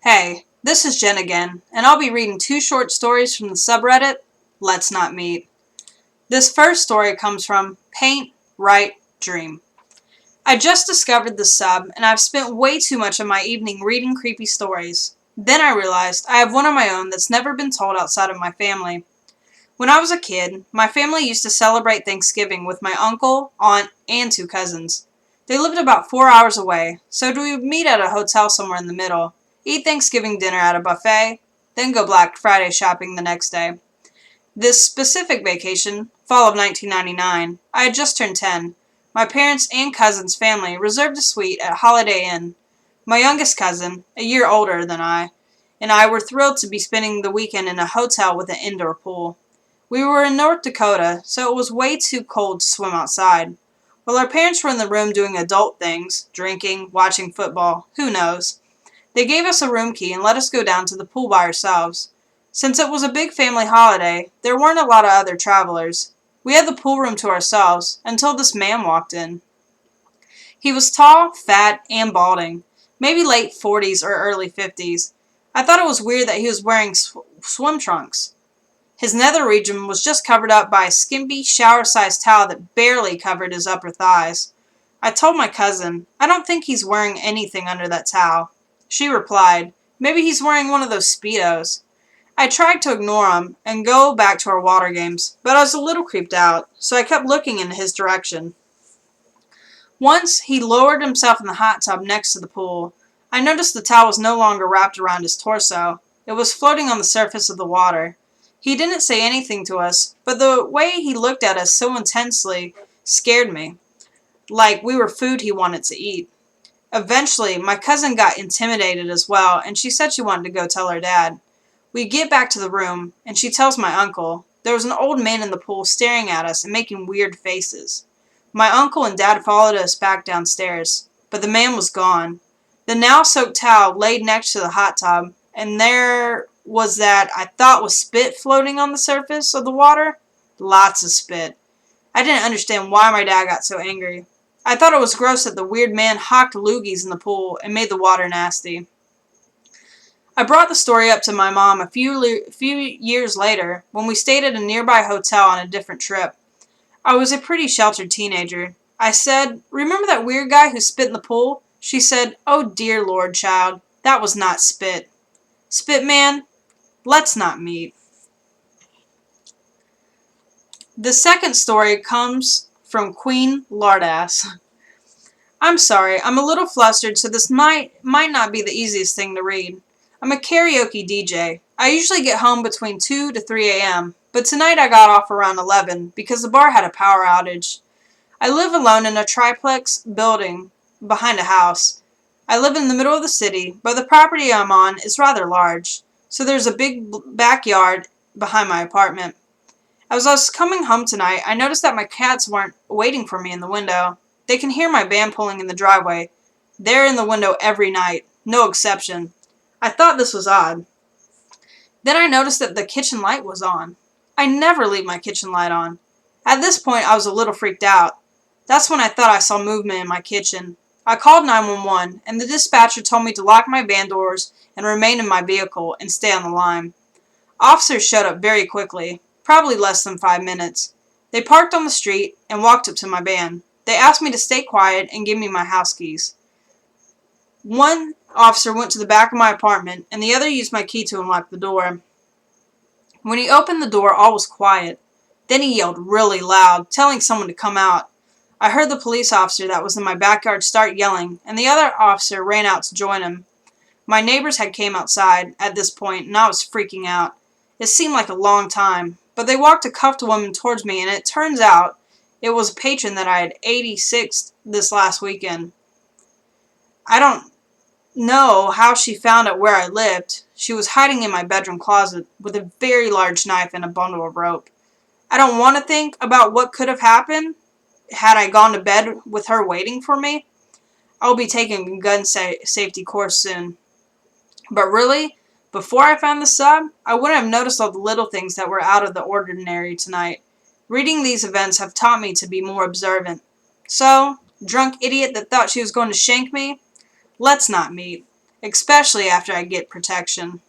Hey, this is Jen again, and I'll be reading two short stories from the subreddit Let's Not Meet. This first story comes from Paint, Write, Dream. I just discovered the sub, and I've spent way too much of my evening reading creepy stories. Then I realized I have one of my own that's never been told outside of my family. When I was a kid, my family used to celebrate Thanksgiving with my uncle, aunt, and two cousins. They lived about 4 hours away, so we would meet at a hotel somewhere in the middle, eat Thanksgiving dinner at a buffet, then go Black Friday shopping the next day. This specific vacation, fall of 1999, I had just turned 10. My parents' and cousins' family reserved a suite at Holiday Inn. My youngest cousin, a year older than I, and I were thrilled to be spending the weekend in a hotel with an indoor pool. We were in North Dakota, so it was way too cold to swim outside. While our parents were in the room doing adult things, drinking, watching football, who knows, they gave us a room key and let us go down to the pool by ourselves. Since it was a big family holiday, there weren't a lot of other travelers. We had the pool room to ourselves until this man walked in. He was tall, fat, and balding, maybe late 40s or early 50s. I thought it was weird that he was wearing swim trunks. His nether region was just covered up by a skimpy, shower-sized towel that barely covered his upper thighs. I told my cousin, I don't think he's wearing anything under that towel. She replied, maybe he's wearing one of those Speedos. I tried to ignore him and go back to our water games, but I was a little creeped out, so I kept looking in his direction. Once, he lowered himself in the hot tub next to the pool. I noticed the towel was no longer wrapped around his torso. It was floating on the surface of the water. He didn't say anything to us, but the way he looked at us so intensely scared me, like we were food he wanted to eat. Eventually, my cousin got intimidated as well, and she said she wanted to go tell her dad. We get back to the room, and she tells my uncle. There was an old man in the pool staring at us and making weird faces. My uncle and dad followed us back downstairs, but the man was gone. The now-soaked towel laid next to the hot tub, and there was that I thought was spit floating on the surface of the water. Lots of spit. I didn't understand why my dad got so angry. I thought it was gross that the weird man hawked loogies in the pool and made the water nasty. I brought the story up to my mom a few years later when we stayed at a nearby hotel on a different trip. I was a pretty sheltered teenager. I said, remember that weird guy who spit in the pool? She said, oh dear Lord, child, that was not spit. Spit man, let's not meet. The second story comes from Queen Lardass. I'm sorry, I'm a little flustered, so this might not be the easiest thing to read. I'm a karaoke DJ. I usually get home between 2 to 3 a.m., but tonight I got off around 11 because the bar had a power outage. I live alone in a triplex building behind a house. I live in the middle of the city, but the property I'm on is rather large, so there's a big backyard behind my apartment. As I was coming home tonight, I noticed that my cats weren't waiting for me in the window. They can hear my band pulling in the driveway. They're in the window every night, no exception. I thought this was odd. Then I noticed that the kitchen light was on. I never leave my kitchen light on. At this point, I was a little freaked out. That's when I thought I saw movement in my kitchen. I called 911, and the dispatcher told me to lock my van doors and remain in my vehicle and stay on the line. Officers showed up very quickly, probably less than 5 minutes. They parked on the street and walked up to my van. They asked me to stay quiet and give me my house keys. One officer went to the back of my apartment, and the other used my key to unlock the door. When he opened the door, all was quiet. Then he yelled really loud, telling someone to come out. I heard the police officer that was in my backyard start yelling, and the other officer ran out to join him. My neighbors had came outside at this point, and I was freaking out. It seemed like a long time, but they walked a cuffed woman towards me, and it turns out it was a patron that I had 86 this last weekend. I don't know how she found out where I lived. She was hiding in my bedroom closet with a very large knife and a bundle of rope. I don't want to think about what could have happened had I gone to bed with her waiting for me. I'll be taking a gun safety course soon. But really, before I found the sub, I wouldn't have noticed all the little things that were out of the ordinary tonight. Reading these events have taught me to be more observant. So, drunk idiot that thought she was going to shank me, let's not meet. especially after I get protection.